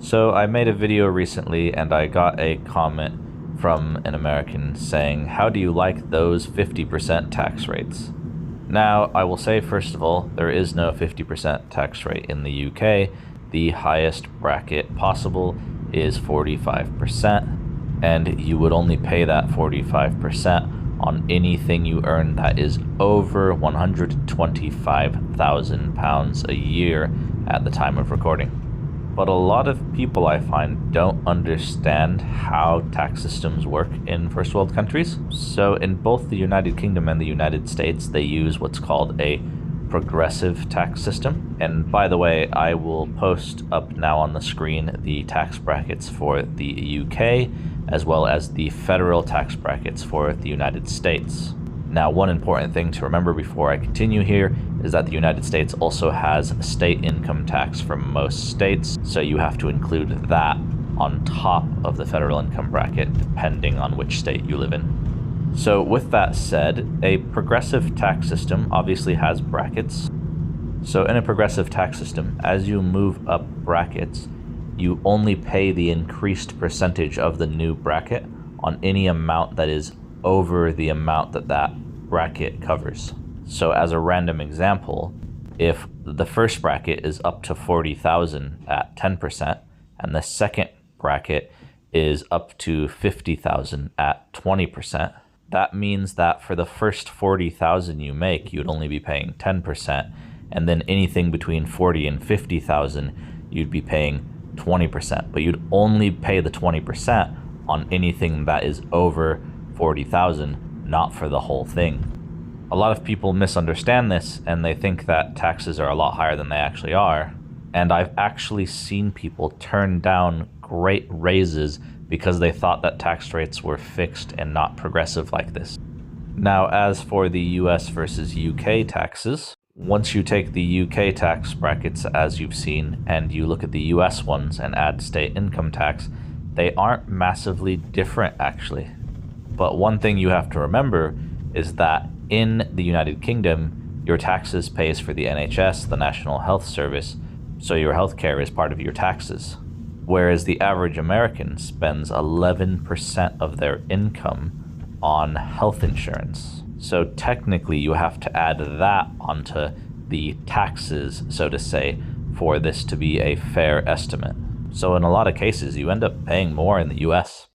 So I made a video recently and I got a comment from an American saying, "How do you like those 50% tax rates?" Now, I will say first of all, there is no 50% tax rate in the UK. The highest bracket possible is 45%, and you would only pay that 45% on anything you earn that is over £125,000 a year at the time of recording. But a lot of people, I find, don't understand how tax systems work in first world countries. So in both the United Kingdom and the United States, they use what's called a progressive tax system. And by the way, I will post up now on the screen the tax brackets for the UK, as well as the federal tax brackets for the United States. Now, one important thing to remember before I continue here is that the United States also has state income tax from most states, so you have to include that on top of the federal income bracket, depending on which state you live in. So with that said, a progressive tax system obviously has brackets. So in a progressive tax system, as you move up brackets, you only pay the increased percentage of the new bracket on any amount that is over the amount that that bracket covers. So as a random example, if the first bracket is up to 40,000 at 10% and the second bracket is up to 50,000 at 20%, that means that for the first 40,000 you make, you'd only be paying 10%, and then anything between 40 and 50,000, you'd be paying 20%, but you'd only pay the 20% on anything that is over 40,000, not for the whole thing. A lot of people misunderstand this and they think that taxes are a lot higher than they actually are. And I've actually seen people turn down great raises because they thought that tax rates were fixed and not progressive like this. Now, as for the US versus UK taxes, once you take the UK tax brackets as you've seen and you look at the US ones and add state income tax, they aren't massively different actually. But one thing you have to remember is that in the United Kingdom, your taxes pays for the NHS, the National Health Service, so your healthcare is part of your taxes. Whereas the average American spends 11% of their income on health insurance. So technically you have to add that onto the taxes, so to say, for this to be a fair estimate. So in a lot of cases, you end up paying more in the US.